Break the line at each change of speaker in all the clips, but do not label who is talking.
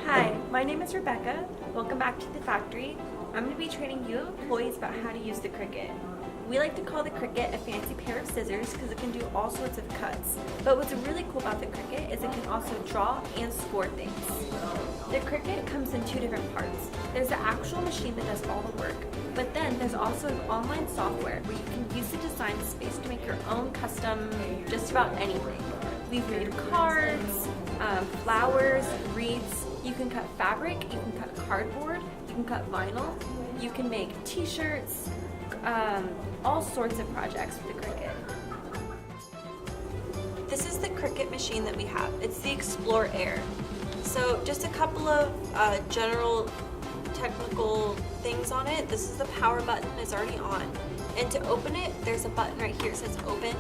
Hi, my name is Rebecca. Welcome back to the factory. I'm going to be training you employees about how to use the Cricut. We like to call the Cricut a fancy pair of scissors because it can do all sorts of cuts. But what's really cool about the Cricut is it can also draw and score things. The Cricut comes in two different parts. There's the actual machine that does all the work, but then there's also an online software where you can use the design space to make your own custom just about anything. We've made cards, flowers, wreaths. You can cut fabric, you can cut cardboard, you can cut vinyl, you can make t-shirts, all sorts of projects with the Cricut. This is the Cricut machine that we have. It's the Explore Air. So just a couple of general technical things on it. This is the power button, it's already on. And to open it, there's a button right here that says open.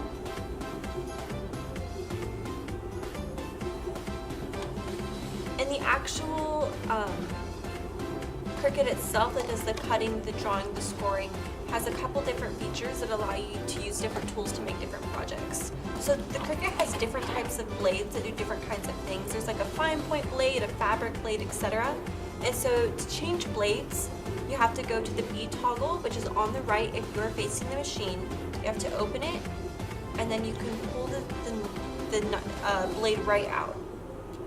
And the actual Cricut itself that does the cutting, the drawing, the scoring has a couple different features that allow you to use different tools to make different projects. So the Cricut has different types of blades that do different kinds of things. There's like a fine point blade, a fabric blade, etc. And so to change blades, you have to go to the B toggle, which is on the right if you're facing the machine. You have to open it, and then you can pull the blade right out.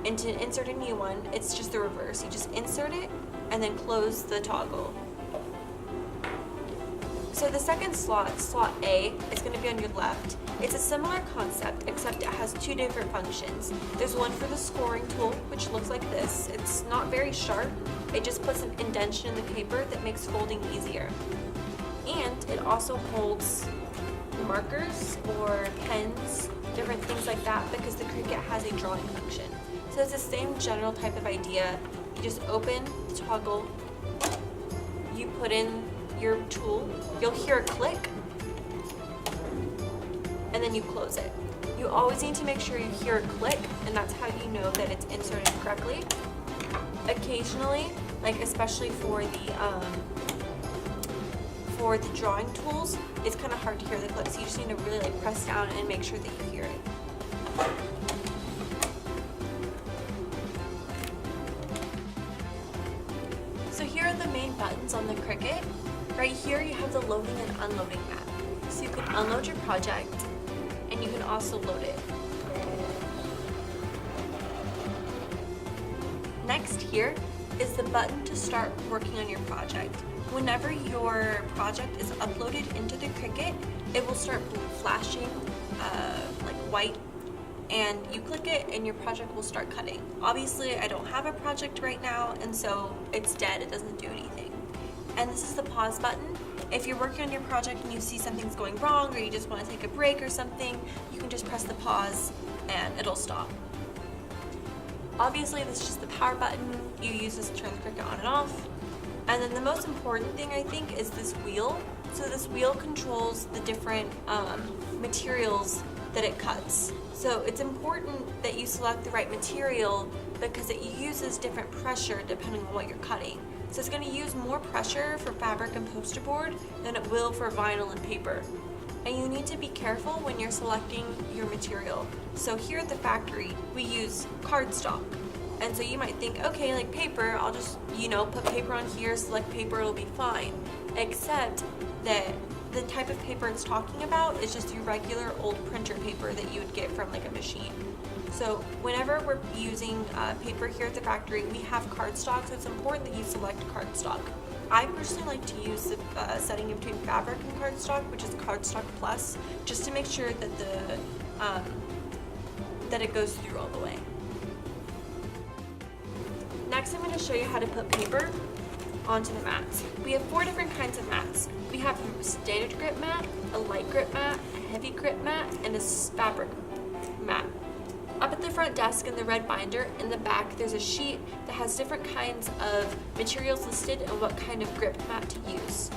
And to insert a new one, it's just the reverse. You just insert it and then close the toggle. So the second slot, slot A, is going to be on your left. It's a similar concept, except it has two different functions. There's one for the scoring tool, which looks like this. It's not very sharp. It just puts an indentation in the paper that makes folding easier. And it also holds markers or pens, different things like that, because the Cricut has a drawing function. So it's the same general type of idea. You just open, toggle, you put in your tool, you'll hear a click, and then you close it. You always need to make sure you hear a click, and that's how you know that it's inserted correctly. Occasionally, like especially for the drawing tools, it's kind of hard to hear the click, so you just need to really like press down and make sure that you hear it. So here are the main buttons on the Cricut. Right here you have the loading and unloading map. So you can unload your project and you can also load it. Next here is the button to start working on your project. Whenever your project is uploaded into the Cricut, it will start flashing like white, and you click it and your project will start cutting. Obviously I don't have a project right now, and so it's dead, it doesn't do anything. And this is the pause button. If you're working on your project and you see something's going wrong, or you just want to take a break or something, you can just press the pause and it'll stop. Obviously this is just the power button. You use this to turn the Cricut on and off. And then the most important thing I think is this wheel. So this wheel controls the different materials that it cuts. So it's important that you select the right material because it uses different pressure depending on what you're cutting. So it's going to use more pressure for fabric and poster board than it will for vinyl and paper. And you need to be careful when you're selecting your material. So here at the factory, we use cardstock. And so you might think, okay, like paper, I'll just, put paper on here, select paper, it'll be fine. Except that the type of paper it's talking about is just your regular old printer paper that you would get from like a machine. So whenever we're using paper here at the factory, we have cardstock, so it's important that you select cardstock. I personally like to use the setting in between fabric and cardstock, which is cardstock plus, just to make sure that that it goes through all the way. Next, I'm going to show you how to put paper onto the mats. We have 4 different kinds of mats. We have a standard grip mat, a light grip mat, a heavy grip mat, and a fabric mat. Up at the front desk in the red binder, in the back, there's a sheet that has different kinds of materials listed and what kind of grip mat to use.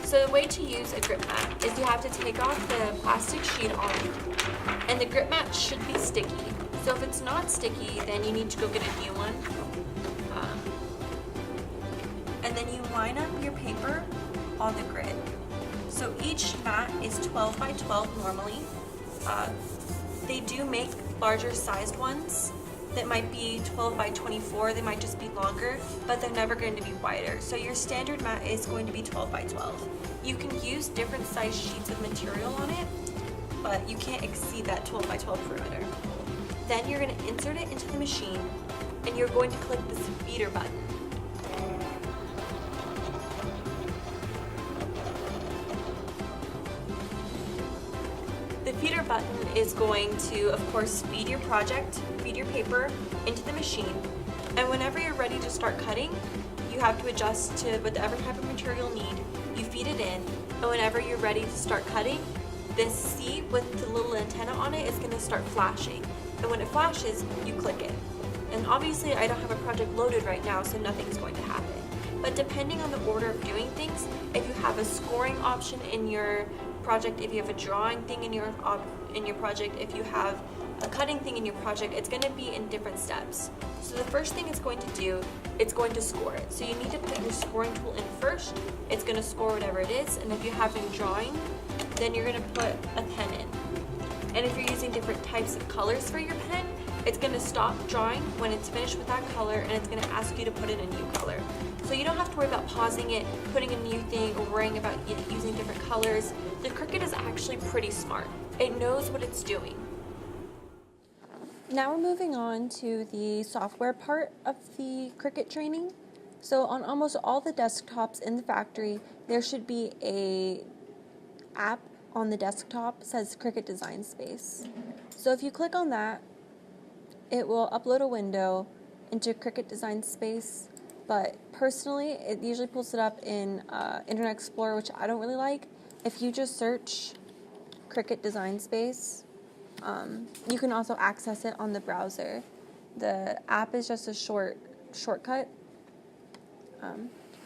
So the way to use a grip mat is you have to take off the plastic sheet on it, and the grip mat should be sticky. So if it's not sticky, then you need to go get a new one. And then you line up your paper on the grid. So each mat is 12 by 12 normally. They do make larger sized ones, that might be 12 by 24, they might just be longer, but they're never going to be wider. So your standard mat is going to be 12 by 12. You can use different size sheets of material on it, but you can't exceed that 12 by 12 perimeter. Then you're going to insert it into the machine, and you're going to click this feeder button. The feeder button is going to, of course, feed your project, feed your paper into the machine, and whenever you're ready to start cutting, you have to adjust to whatever type of material you need. You feed it in, and whenever you're ready to start cutting, this C with the little antenna on it is going to start flashing, and when it flashes, you click it. And obviously I don't have a project loaded right now, so nothing's going to happen. But depending on the order of doing things, if you have a scoring option in your project, if you have a drawing thing in your project, if you have a cutting thing in your project, it's going to be in different steps. So the first thing it's going to do, it's going to score it. So you need to put your scoring tool in first. It's going to score whatever it is, and if you have a drawing, then you're going to put a pen in. And if you're using different types of colors for your pen, it's going to stop drawing when it's finished with that color, and it's going to ask you to put in a new color. So you don't have to worry about pausing it, putting a new thing, or worrying about using different colors. The Cricut is actually pretty smart. It knows what it's doing. Now we're moving on to the software part of the Cricut training. So on almost all the desktops in the factory, there should be a app on the desktop that says Cricut Design Space. So if you click on that, it will upload a window into Cricut Design Space, but personally, it usually pulls it up in Internet Explorer, which I don't really like. If you just search Cricut Design Space, you can also access it on the browser. The app is just a shortcut.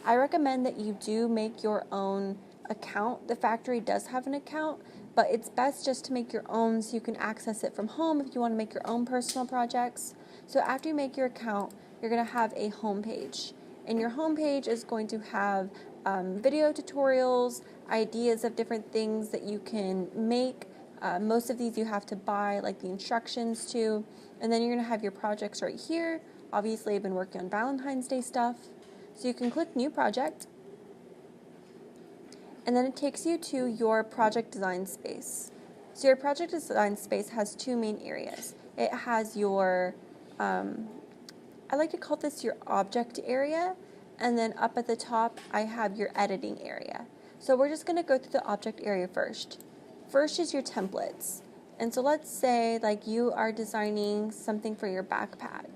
I recommend that you do make your own account. The factory does have an account, but it's best just to make your own so you can access it from home if you want to make your own personal projects. So after you make your account, you're going to have a home page, and your home page is going to have video tutorials, ideas of different things that you can make. Most of these you have to buy, like the instructions to, and then you're going to have your projects right here. Obviously, I've been working on Valentine's Day stuff, so you can click New Project, and then it takes you to your project design space. So your project design space has two main areas. It has your, I like to call this your object area, and then up at the top I have your editing area. So we're just going to go through the object area first. First is your templates. And so let's say like you are designing something for your backpack.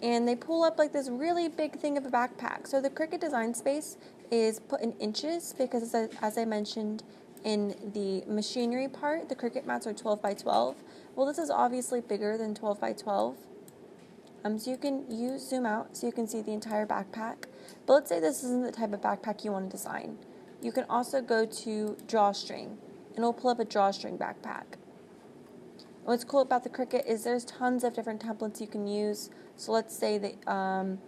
And they pull up like this really big thing of a backpack. So the Cricut Design Space is put in inches because, as I mentioned in the machinery part, the Cricut mats are 12 by 12. Well, this is obviously bigger than 12 by 12. So you can zoom out so you can see the entire backpack. But let's say this isn't the type of backpack you want to design. You can also go to drawstring, and it'll pull up a drawstring backpack. What's cool about the Cricut is there's tons of different templates you can use. So let's say that,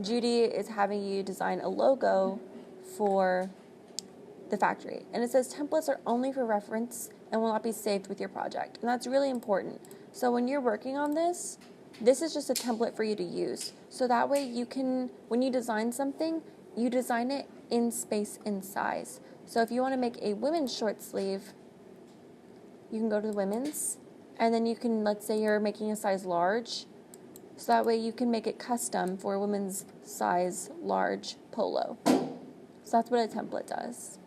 Judy is having you design a logo for the factory. And it says templates are only for reference and will not be saved with your project. And that's really important. So when you're working on this, this is just a template for you to use. So that way you can, when you design something, you design it in space and size. So if you want to make a women's short sleeve, you can go to the women's, and then you can, let's say you're making a size large, so that way you can make it custom for a women's size large polo. So that's what a template does.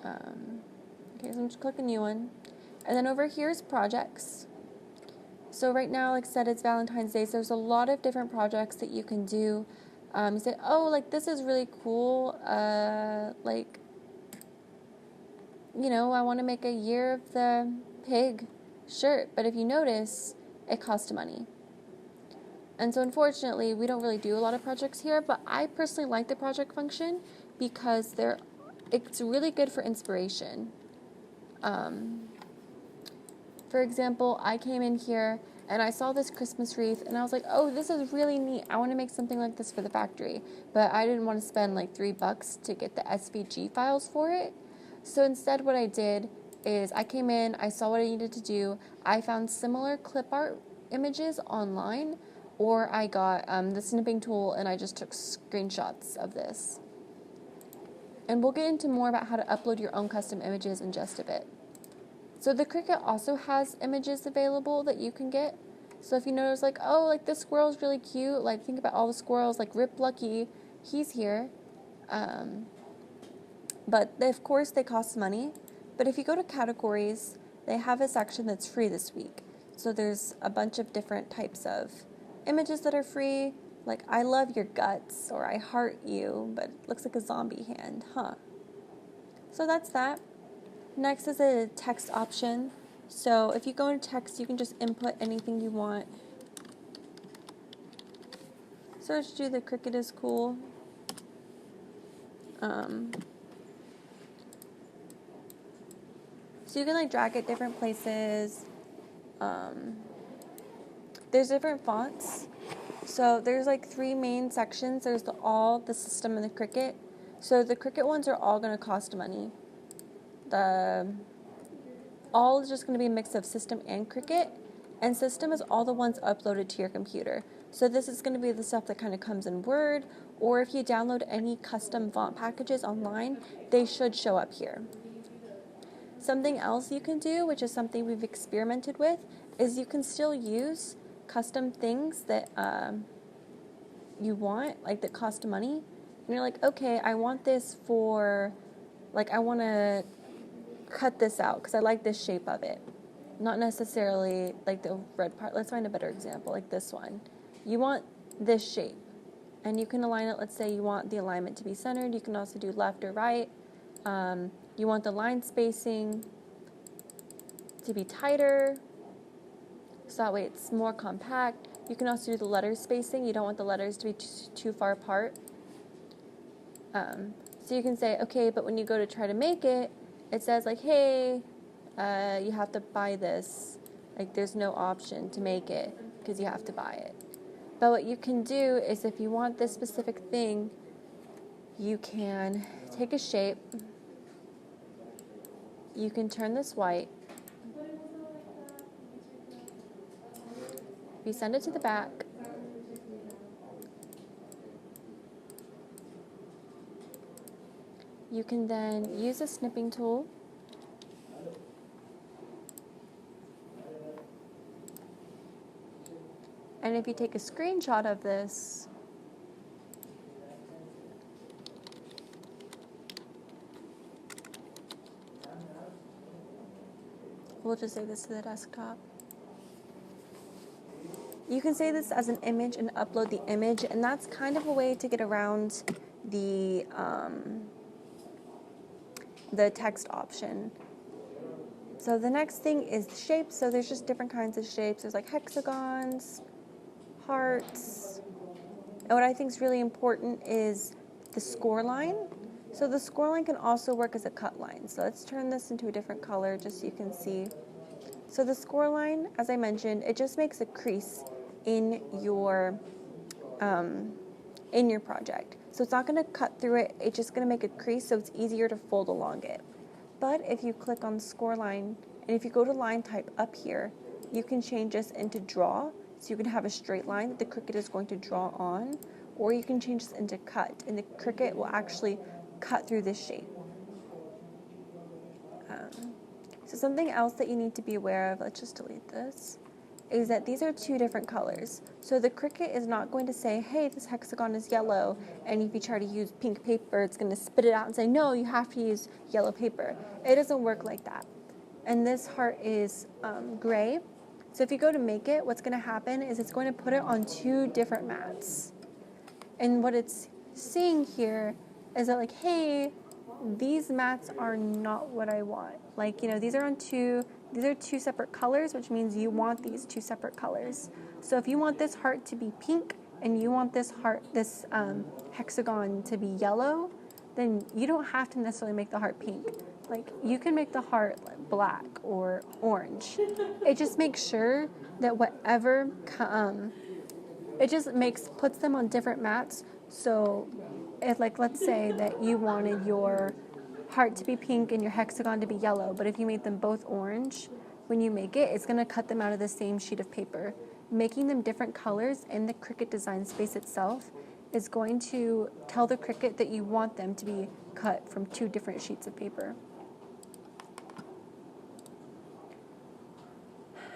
Okay, so I'm just clicking new one. And then over here is projects. So right now, like I said, it's Valentine's Day, so there's a lot of different projects that you can do. You say, oh, like this is really cool, I want to make a Year of the Pig shirt, but if you notice, it costs money. And so unfortunately, we don't really do a lot of projects here, but I personally like the project function because it's really good for inspiration. For example, I came in here and I saw this Christmas wreath and I was like, oh, this is really neat. I want to make something like this for the factory. But I didn't want to spend like $3 to get the SVG files for it. So instead what I did
is I came in, I saw what I needed to do, I found similar clip art images online, or I got the snipping tool and I just took screenshots of this. And we'll get into more about how to upload your own custom images in just a bit. So the Cricut also has images available that you can get. So if you notice, like, oh, like this squirrel's really cute, like think about all the squirrels, like Rip Lucky, he's here. But of course they cost money. But if you go to categories, they have a section that's free this week. So there's a bunch of different types of images that are free, like I love your guts or I heart you, but it looks like a zombie hand, huh? So that's that. Next is a text option. So if you go into text, you can just input anything you want. Search do the Cricut is cool. So you can like drag it different places. There's different fonts. So there's like 3 main sections. There's the all, the system, and the Cricut. So the Cricut ones are all going to cost money. The all is just going to be a mix of system and Cricut. And system is all the ones uploaded to your computer. So this is going to be the stuff that kind of comes in Word, or if you download any custom font packages online, they should show up here. Something else you can do, which is something we've experimented with, is you can still use custom things that you want, like that cost money. And you're like, okay, I want this for, like, I want to cut this out because I like this shape of it. Not necessarily like the red part. Let's find a better example, like this one. You want this shape, and you can align it. Let's say you want the alignment to be centered. You can also do left or right. You want the line spacing to be tighter, so that way it's more compact. You can also do the letter spacing. You don't want the letters to be too far apart. So you can say, okay, but when you go to try to make it, it says like, hey, you have to buy this. Like there's no option to make it because you have to buy it. But what you can do is if you want this specific thing, you can take a shape. You can turn this white. You send it to the back. You can then use a snipping tool. And if you take a screenshot of this, we'll just save this to the desktop. You can save this as an image and upload the image, and that's kind of a way to get around the text option. So the next thing is shapes. So there's just different kinds of shapes. There's like hexagons, hearts, and what I think is really important is the score line. So the score line can also work as a cut line. So let's turn this into a different color just so you can see. So the score line, as I mentioned, it just makes a crease in your project. So it's not going to cut through it. It's just going to make a crease so it's easier to fold along it. But if you click on score line, and if you go to line type up here, you can change this into draw. So you can have a straight line that the Cricut is going to draw on, or you can change this into cut, and the Cricut will actually cut through this shape. So something else that you need to be aware of, let's just delete this, is that these are 2 different colors. So the Cricut is not going to say, hey, this hexagon is yellow, and if you try to use pink paper, it's going to spit it out and say, no, you have to use yellow paper. It doesn't work like that. And this heart is gray. So if you go to make it, what's going to happen is it's going to put it on 2 different mats. And what it's seeing here is that like, hey, these mats are not what I want. Like, you know, these are 2 separate colors, which means you want these 2 separate colors. So if you want this heart to be pink and you want this hexagon to be yellow, then you don't have to necessarily make the heart pink. Like, you can make the heart black or orange. It just makes sure that whatever, puts them on different mats. So if, like, let's say that you wanted your heart to be pink and your hexagon to be yellow, but if you made them both orange, when you make it, it's going to cut them out of the same sheet of paper. Making them different colors in the Cricut design space itself is going to tell the Cricut that you want them to be cut from 2 different sheets of paper.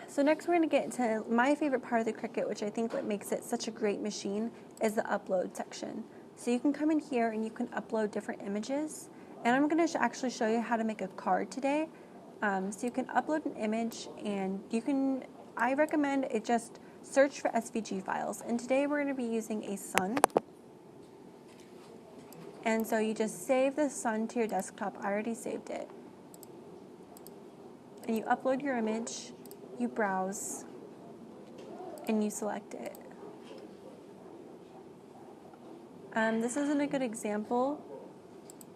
So next we're going to get into my favorite part of the Cricut, which I think what makes it such a great machine is the upload section. So you can come in here and you can upload different images. And I'm going to actually show you how to make a card today. So you can upload an image and you can, I recommend it just search for SVG files. And today we're going to be using a sun. And so you just save the sun to your desktop. I already saved it. And you upload your image. You browse and you select it. This isn't a good example,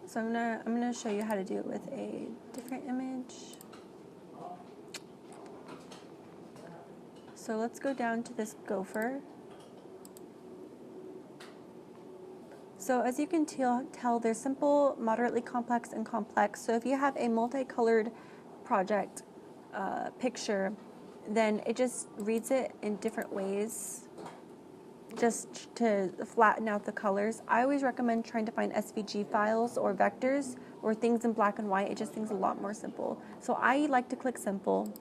so I'm gonna show you how to do it with a different image. So let's go down to this gopher. So as you can tell, there's simple, moderately complex, and complex. So if you have a multicolored project picture, then it just reads it in different ways just to flatten out the colors. I always recommend trying to find SVG files or vectors or things in black and white. It just things a lot more simple. So I like to click simple,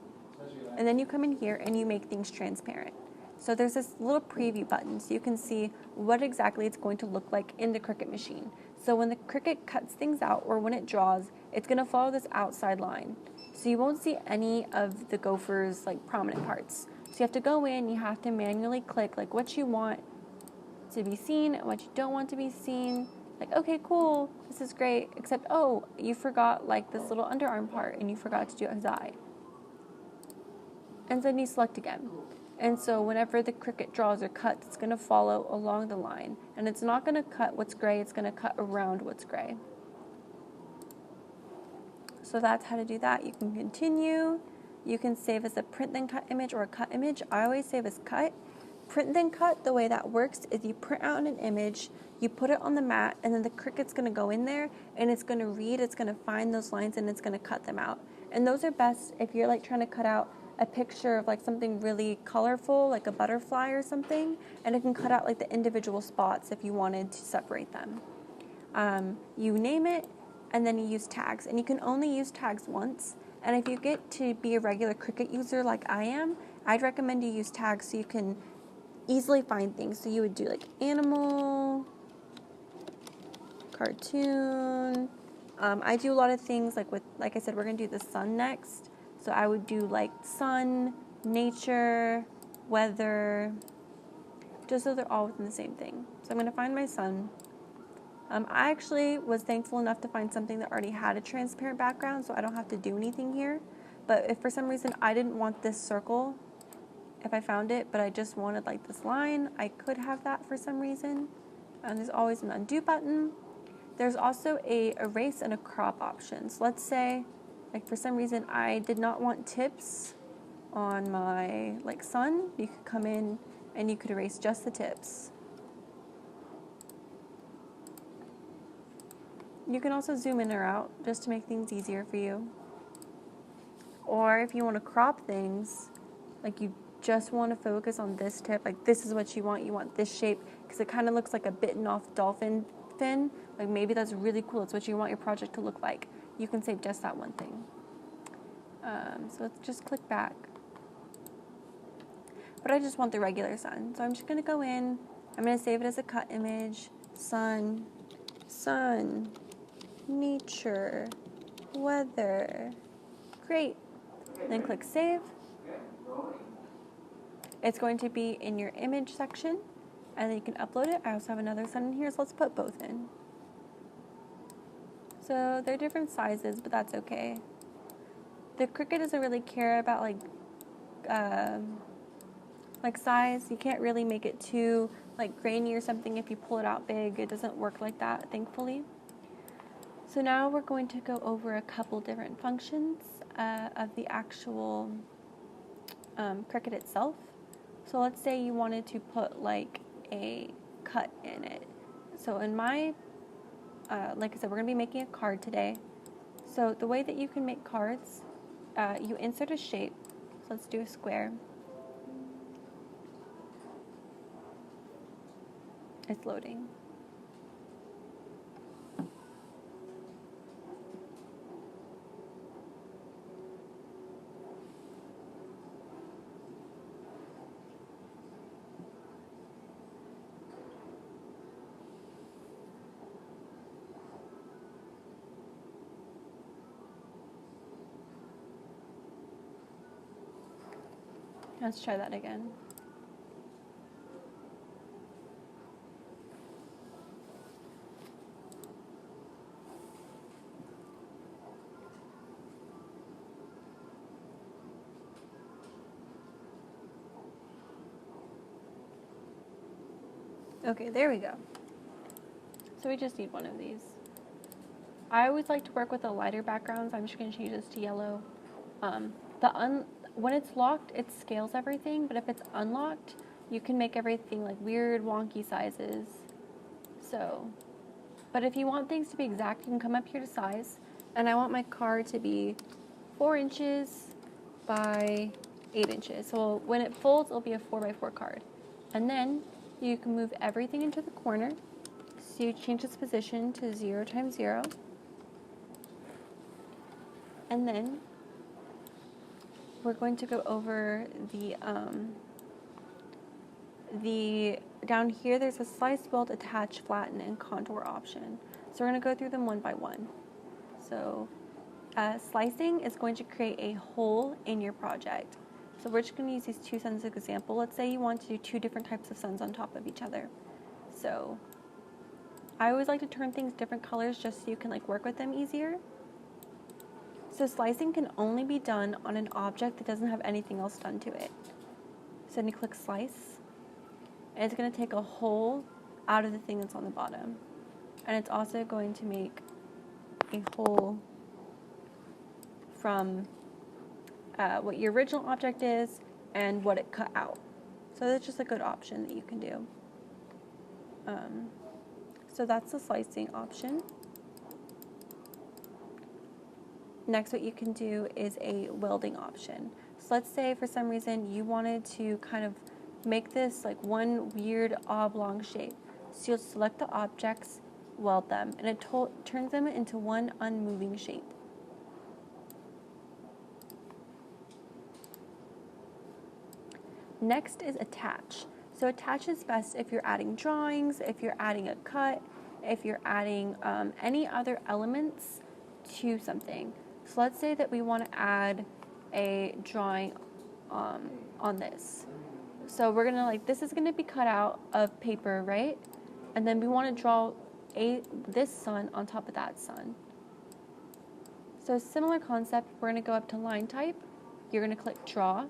and then you come in here and you make things transparent. So there's this little preview button so you can see what exactly it's going to look like in the Cricut machine. So when the Cricut cuts things out or when it draws, it's going to follow this outside line. So you won't see any of the gopher's like prominent parts. So you have to go in, you have to manually click like what you want to be seen and what you don't want to be seen. Like, okay, cool, this is great, except, oh, you forgot like this little underarm part and you forgot to do his eye. And then you select again. And so whenever the Cricut draws or cuts, it's going to follow along the line. And it's not going to cut what's gray, it's going to cut around what's gray. So that's how to do that. You can continue. You can save as a print then cut image or a cut image. I always save as cut. Print then cut, the way that works is you print out an image, you put it on the mat, and then the Cricut's going to go in there and it's going to read, it's going to find those lines, and it's going to cut them out. And those are best if you're like trying to cut out a picture of like something really colorful, like a butterfly or something, and it can cut out like the individual spots if you wanted to separate them. You name it, and then you use tags, and you can only use tags once. And if you get to be a regular Cricut user like I am, I'd recommend you use tags so you can easily find things. So you would do like animal, cartoon. I do a lot of things like I said, we're gonna do the sun next. So I would do like sun, nature, weather, just so they're all within the same thing. So I'm gonna find my sun. I actually was thankful enough to find something that already had a transparent background, so I don't have to do anything here. But if for some reason I didn't want this circle, if I found it, but I just wanted like this line, I could have that for some reason. And there's always an undo button. There's also a erase and a crop option. So let's say, like for some reason I did not want tips on my like sun. You could come in and you could erase just the tips. You can also zoom in or out just to make things easier for you. Or if you want to crop things, like you just want to focus on this tip, like this is what you want this shape, because it kind of looks like a bitten off dolphin fin, like maybe that's really cool, it's what you want your project to look like. You can save just that one thing. So let's just click back. But I just want the regular sun, so I'm just going to go in, I'm going to save it as a cut image, sun, nature, weather, great. Then click save. It's going to be in your image section, and then you can upload it. I also have another sun in here, so let's put both in. So they're different sizes, but that's okay. The Cricut doesn't really care about like size. You can't really make it too like grainy or something if you pull it out big. It doesn't work like that, thankfully. So now we're going to go over a couple different functions of the actual Cricut itself. So let's say you wanted to put like a cut in it. So in my, like I said, we're going to be making a card today. So the way that you can make cards, you insert a shape. So let's do a square. It's loading. Let's try that again. Okay, there we go. So we just need one of these. I always like to work with the lighter backgrounds. I'm just going to change this to yellow. When it's locked, it scales everything, but if it's unlocked, you can make everything like weird, wonky sizes. So, but if you want things to be exact, you can come up here to size, and I want my card to be 4 inches by 8 inches. So when it folds, it'll be a 4x4 card. And then you can move everything into the corner. So you change its position to 0 times 0. And then we're going to go over the down here there's a slice, weld, attach, flatten, and contour option. So we're going to go through them one by one. So slicing is going to create a hole in your project. So we're just going to use these 2 suns as an example. Let's say you want to do 2 different types of suns on top of each other. So I always like to turn things different colors just so you can like work with them easier. So slicing can only be done on an object that doesn't have anything else done to it. So then you click slice, and it's going to take a hole out of the thing that's on the bottom. And it's also going to make a hole from what your original object is and what it cut out. So that's just a good option that you can do. So that's the slicing option. Next, what you can do is a welding option. So let's say for some reason you wanted to kind of make this like one weird oblong shape. So you'll select the objects, weld them, and it turns them into one unmoving shape. Next is attach. So attach is best if you're adding drawings, if you're adding a cut, if you're adding any other elements to something. So let's say that we want to add a drawing on this. So we're going to like, this is going to be cut out of paper, right? And then we want to draw this sun on top of that sun. So similar concept, we're going to go up to line type. You're going to click draw.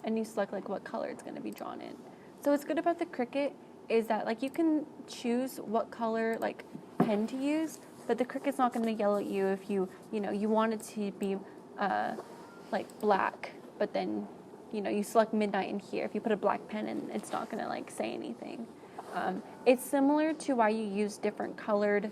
And you select like what color it's going to be drawn in. So what's good about the Cricut is that like you can choose what color like pen to use, but the Cricut's not going to yell at you if you want it to be like black, but then you select midnight in here. If you put a black pen in, it's not going to like say anything. It's similar to why you use different colored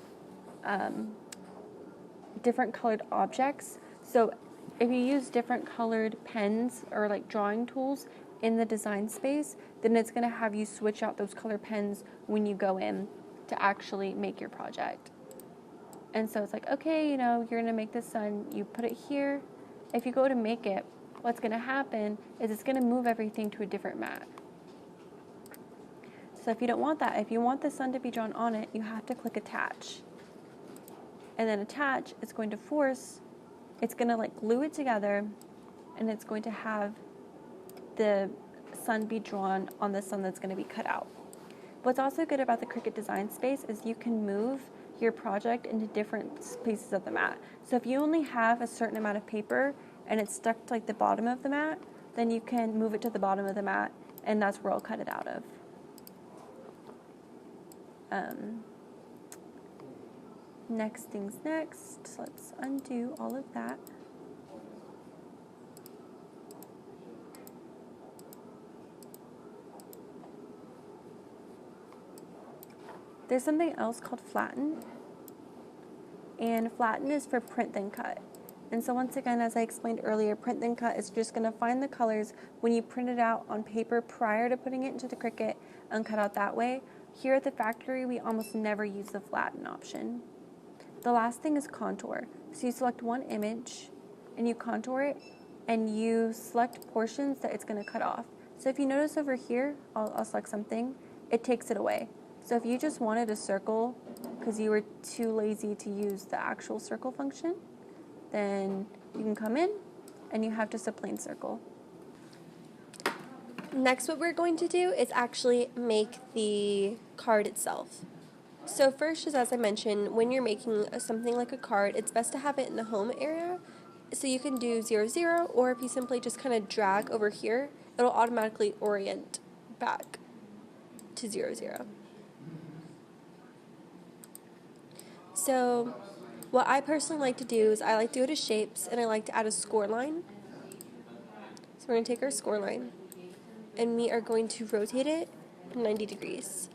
objects. So if you use different colored pens or like drawing tools in the design space, then it's going to have you switch out those color pens when you go in to actually make your project. And so it's like, okay, you're going to make this sun, you put it here. If you go to make it, what's going to happen is it's going to move everything to a different mat. So if you don't want that, if you want the sun to be drawn on it, you have to click attach. And then attach is going to force, it's going to like glue it together, and it's going to have the sun be drawn on the sun that's going to be cut out. What's also good about the Cricut design space is you can move your project into different pieces of the mat. So if you only have a certain amount of paper and it's stuck to like the bottom of the mat, then you can move it to the bottom of the mat, and that's where I'll cut it out of. Next things next, let's undo all of that. There's something else called flatten. and flatten is for print then cut. And so once again, as I explained earlier, print then cut is just going to find the colors when you print it out on paper prior to putting it into the Cricut and cut out that way. Here at the factory, we almost never use the flatten option. The last thing is contour. So you select one image and you contour it and you select portions that it's going to cut off. So if you notice over here, I'll select something, it takes it away. So if you just wanted a circle because you were too lazy to use the actual circle function, then you can come in and you have just a plain circle.
Next, what we're going to do is actually make the card itself. So first, just as I mentioned, when you're making something like a card, it's best to have it in the home area. So you can do 0, 0, or if you simply just kind of drag over here, it'll automatically orient back to 0, 0. So what I personally like to do is I like to go to shapes and I like to add a score line. So we're going to take our score line and we are going to rotate it 90 degrees.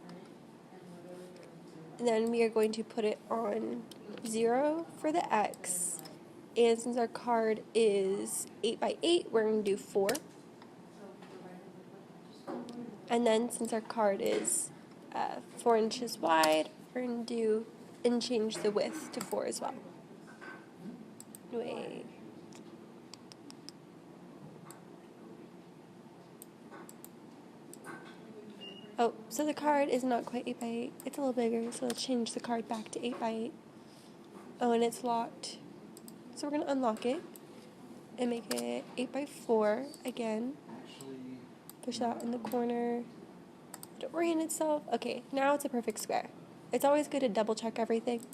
And then we are going to put it on 0 for the X. And since our card is 8 by 8, we're going to do 4. And then since our card is 4 inches wide, we're going to do and change the width to 4 as well. Wait. Oh, so the card is not quite 8 by 8. It's a little bigger, so let's change the card back to 8 by 8. Oh, and it's locked. So we're going to unlock it and make it 8 by 4 again. Push that in the corner. Let it orient itself. Okay, now it's a perfect square. It's always good to double check everything.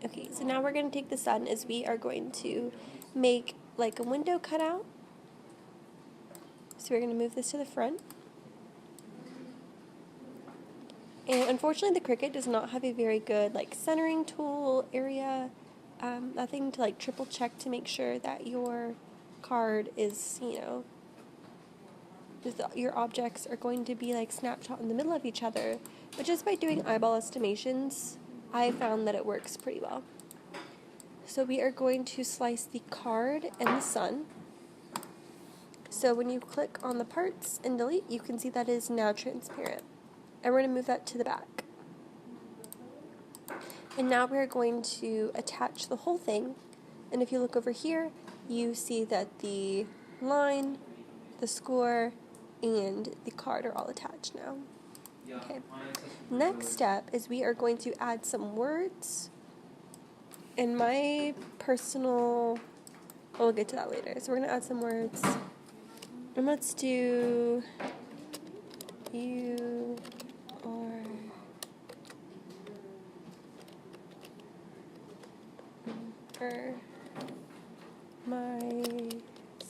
Okay, so now we're going to take the sun as we are going to make like a window cutout. So we're going to move this to the front. And unfortunately the Cricut does not have a very good like centering tool area. Nothing to like triple check to make sure that your card is, your objects are going to be like snapshot in the middle of each other. But just by doing eyeball estimations, I found that it works pretty well. So we are going to slice the card and the sun. So when you click on the parts and delete, you can see that is now transparent. And we're going to move that to the back. And now we're going to attach the whole thing. And if you look over here, you see that the line, the score, and the card are all attached now. Okay. Next step is we are going to add some words. And my personal, we'll get to that later. So we're going to add some words. And let's do you are my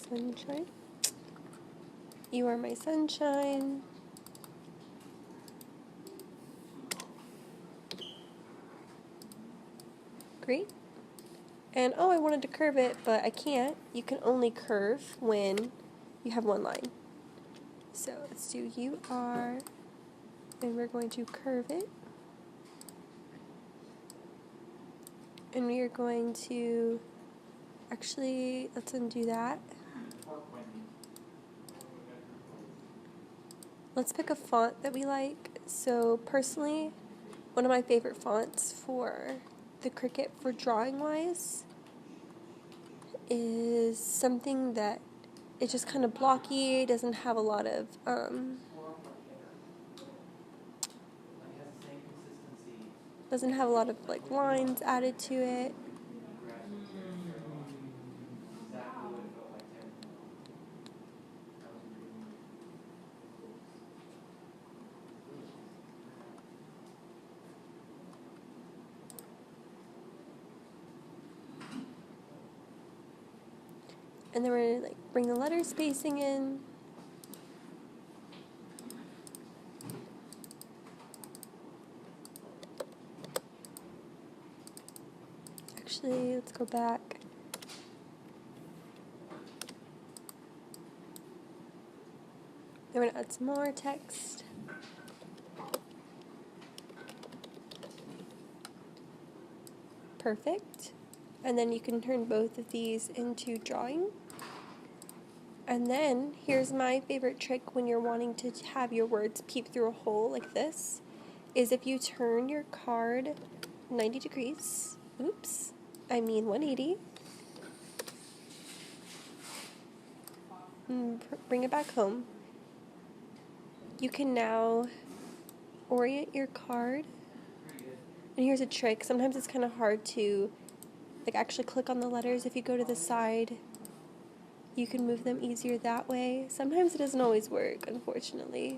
sunshine. You are my sunshine. Great. And oh, I wanted to curve it, but I can't. You can only curve when you have one line. So let's do you are, and we're going to curve it. And we are going to, actually, let's undo that. Let's pick a font that we like. So personally, one of my favorite fonts for the Cricut for drawing wise is something that it's just kind of blocky, doesn't have a lot of like lines added to it. And then we're going to bring the letter spacing in. Actually, let's go back. Then we're going to add some more text. perfect. And then you can turn both of these into drawing. And then here's my favorite trick when you're wanting to have your words peep through a hole like this, is if you turn your card 90 degrees, 180, and bring it back home. You can now orient your card. And here's a trick. Sometimes it's kind of hard to actually click on the letters. If you go to the side, you can move them easier that way. Sometimes it doesn't always work, unfortunately.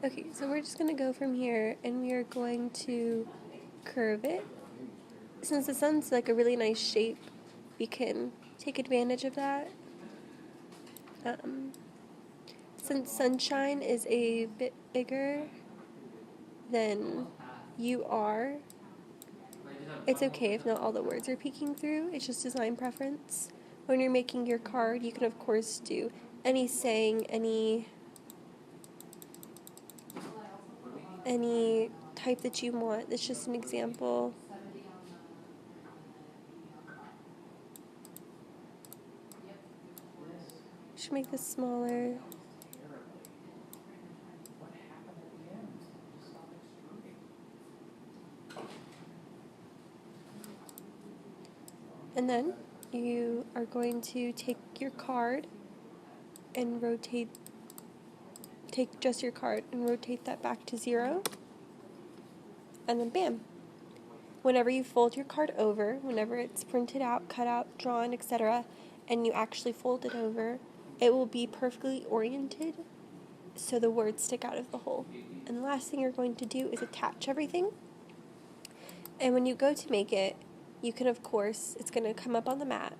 Okay, so we're just going to go from here, and we are going to curve it. Since the sun's like a really nice shape, we can take advantage of that. Since sunshine is a bit bigger than you are, it's okay if not all the words are peeking through. It's just design preference. When you're making your card, you can of course do any saying, any type that you want. It's just an example. Should make this smaller. And then you are going to take your card and take just your card and rotate that back to 0. And then bam. Whenever you fold your card over, whenever it's printed out, cut out, drawn, etc., and you actually fold it over, it will be perfectly oriented so the words stick out of the hole. And the last thing you're going to do is attach everything. And when you go to make it, you can, of course, it's going to come up on the mat.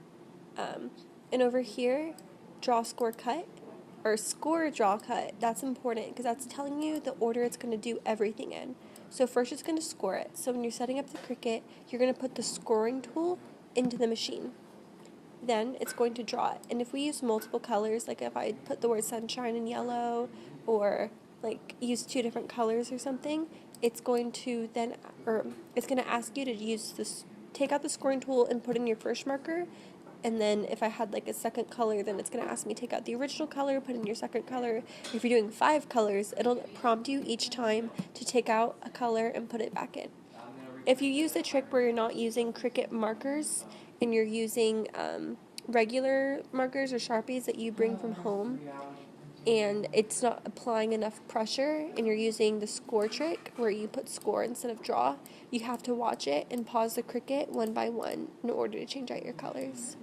And over here, draw, score, cut, or score, draw, cut. That's important because that's telling you the order it's going to do everything in. So first it's going to score it. So when you're setting up the Cricut, you're going to put the scoring tool into the machine. Then it's going to draw it. And if we use multiple colors, like if I put the word sunshine in yellow, or use 2 different colors or something, it's going to ask you to take out the scoring tool and put in your first marker. And then if I had a second color, then it's going to ask me to take out the original color, put in your second color. If you're doing 5 colors, it'll prompt you each time to take out a color and put it back in. If you use the trick where you're not using Cricut markers and you're using regular markers or Sharpies that you bring from home, and it's not applying enough pressure, and you're using the score trick where you put score instead of draw, you have to watch it and pause the Cricut one by one in order to change out your colors.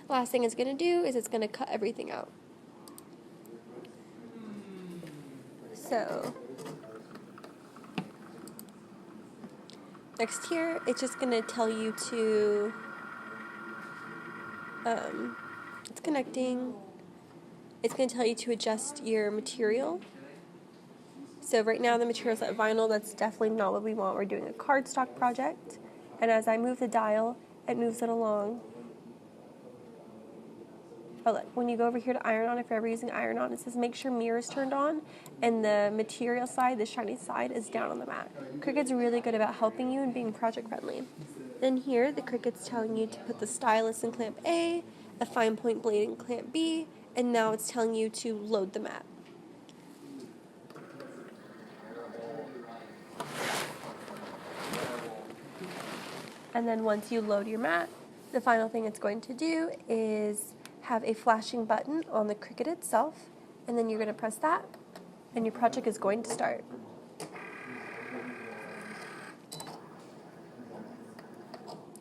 Last thing it's going to do is it's going to cut everything out. So next here, it's just going to tell you to, it's connecting. It's going to tell you to adjust your material. So right now the material's at vinyl. That's definitely not what we want. We're doing a cardstock project. And as I move the dial, it moves it along. Oh, look, when you go over here to iron on, if you're ever using iron on, it says make sure mirror is turned on and the material side, the shiny side, is down on the mat. Cricut's really good about helping you and being project friendly. Then here, the Cricut's telling you to put the stylus in clamp A, a fine point blade in clamp B, and now it's telling you to load the mat. And then once you load your mat, the final thing it's going to do is have a flashing button on the Cricut itself, and then you're going to press that, and your project is going to start.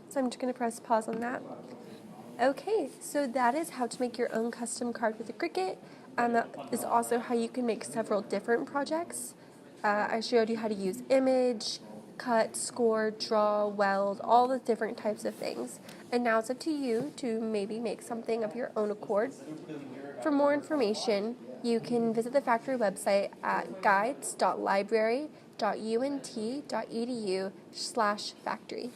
So I'm just going to press pause on that. Okay, so that is how to make your own custom card with a Cricut, and that is also how you can make several different projects. I showed you how to use image, cut, score, draw, weld, all the different types of things. And now it's up to you to maybe make something of your own accord. For more information, you can visit the factory website at guides.library.unt.edu/factory.